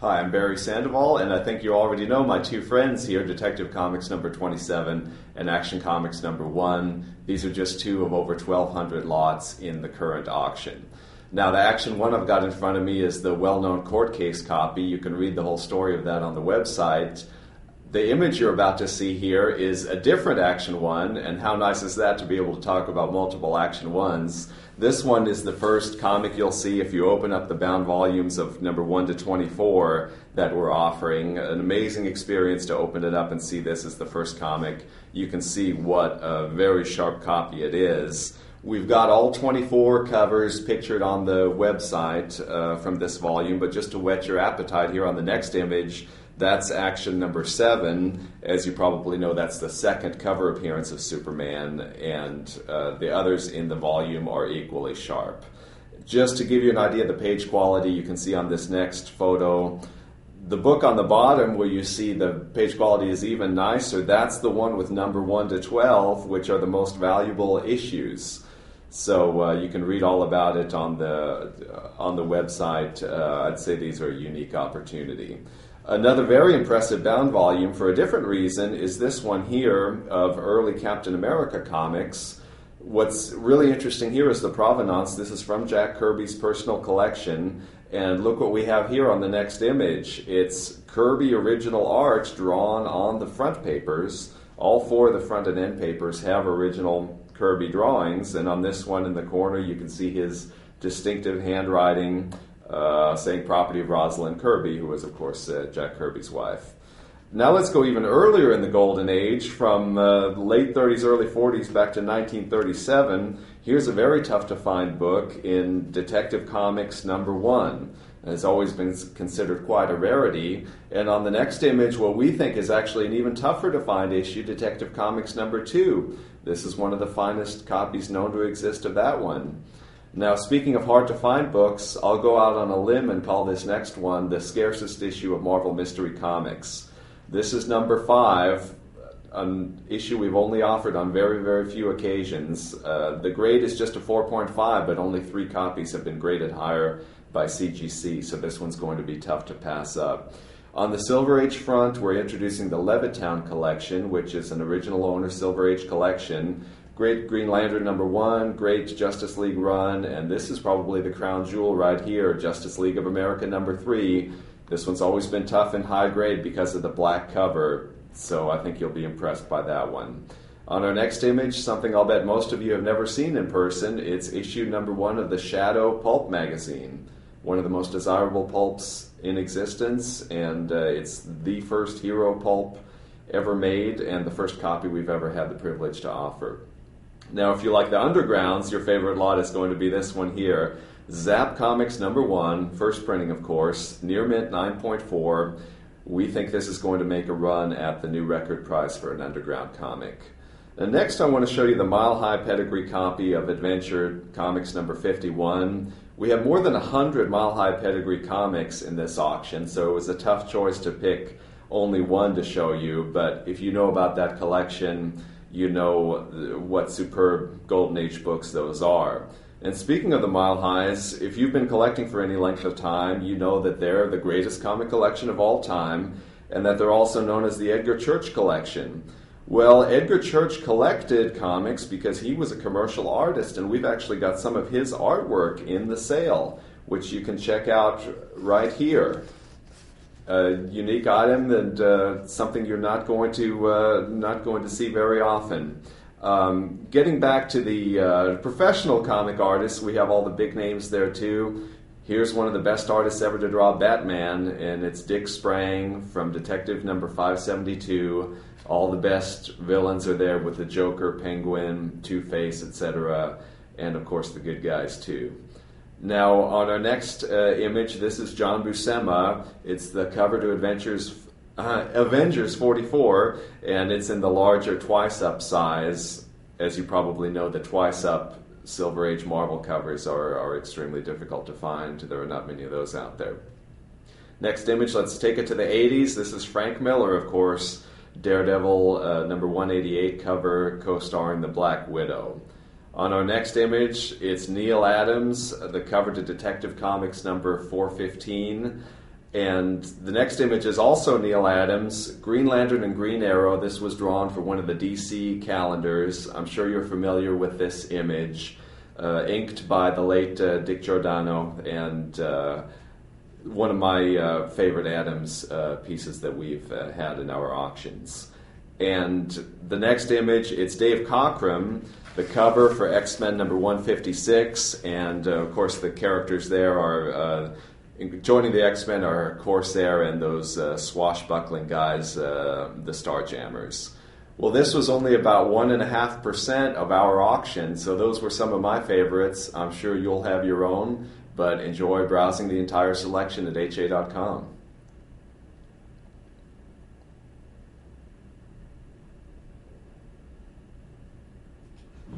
Hi, I'm Barry Sandoval, and I think you already know my two friends here, Detective Comics number 27 and Action Comics number 1. These are just two of over 1,200 lots in the current auction. Now, the Action 1 I've got in front of me is the well-known court case copy. You can read the whole story of that on the website. The image you're about to see here is a different Action 1, and how nice is that to be able to talk about multiple Action 1s. This one is the first comic you'll see if you open up the bound volumes of number 1 to 24 that we're offering. An amazing experience to open it up and see this as the first comic. You can see what a very sharp copy it is. We've got all 24 covers pictured on the website from this volume, but just to whet your appetite here on the next image, that's Action number 7. As you probably know, that's the second cover appearance of Superman, and the others in the volume are equally sharp. Just to give you an idea of the page quality, you can see on this next photo, the book on the bottom where you see the page quality is even nicer, that's the one with number 1 to 12, which are the most valuable issues. So you can read all about it on the website. I'd say these are a unique opportunity. Another very impressive bound volume for a different reason is this one here of early Captain America comics. What's really interesting here is the provenance. This is from Jack Kirby's personal collection, and look what we have here on the next image. It's Kirby original art drawn on the front papers. All four of the front and end papers have original Kirby drawings, and on this one in the corner you can see his distinctive handwriting saying property of Rosalind Kirby, who was, of course, Jack Kirby's wife. Now let's go even earlier in the Golden Age, from late 30s, early 40s back to 1937. Here's a very tough-to-find book in Detective Comics number 1. It has always been considered quite a rarity. And on the next image, what we think is actually an even tougher-to-find issue, Detective Comics number 2. This is one of the finest copies known to exist of that one. Now, speaking of hard-to-find books, I'll go out on a limb and call this next one the scarcest issue of Marvel Mystery Comics. This is number 5, an issue we've only offered on very, very few occasions. The grade is just a 4.5, but only 3 copies have been graded higher by CGC, so this one's going to be tough to pass up. On the Silver Age front, we're introducing the Levittown collection, which is an original owner Silver Age collection. Great Green Lantern number 1, great Justice League run, and this is probably the crown jewel right here, Justice League of America number 3. This one's always been tough and high grade because of the black cover, so I think you'll be impressed by that one. On our next image, something I'll bet most of you have never seen in person, it's issue number 1 of the Shadow Pulp magazine, one of the most desirable pulps in existence, and it's the first hero pulp ever made and the first copy we've ever had the privilege to offer. Now, if you like the undergrounds, your favorite lot is going to be this one here. Zap Comics number 1, first printing, of course, near mint 9.4. We think this is going to make a run at the new record price for an underground comic. And next, I want to show you the Mile High Pedigree copy of Adventure Comics number 51. We have more than 100 Mile High Pedigree comics in this auction, so it was a tough choice to pick only one to show you, but if you know about that collection, you know what superb Golden Age books those are. And speaking of the Mile Highs, if you've been collecting for any length of time, you know that they're the greatest comic collection of all time, and that they're also known as the Edgar Church Collection. Well, Edgar Church collected comics because he was a commercial artist, and we've actually got some of his artwork in the sale, which you can check out right here. A unique item and something you're not going to see very often. Getting back to the professional comic artists, we have all the big names there too. Here's one of the best artists ever to draw Batman, and it's Dick Sprang from Detective number 572. All the best villains are there with the Joker, Penguin, Two-Face, etc., and of course the good guys too. Now, on our next image, this is John Buscema. It's the cover to Avengers 44, and it's in the larger twice-up size. As you probably know, the twice-up Silver Age Marvel covers are extremely difficult to find. There are not many of those out there. Next image, let's take it to the 80s. This is Frank Miller, of course, Daredevil number 188 cover, co-starring the Black Widow. On our next image, it's Neil Adams, the cover to Detective Comics number 415. And the next image is also Neal Adams, Green Lantern and Green Arrow. This was drawn for one of the DC calendars. I'm sure you're familiar with this image, inked by the late Dick Giordano, and one of my favorite Adams pieces that we've had in our auctions. And the next image, it's Dave Cockrum, the cover for X-Men number 156, and of course the characters there are... joining the X-Men are Corsair and those swashbuckling guys, the Starjammers. Well, this was only about 1.5% of our auction, so those were some of my favorites. I'm sure you'll have your own, but enjoy browsing the entire selection at HA.com.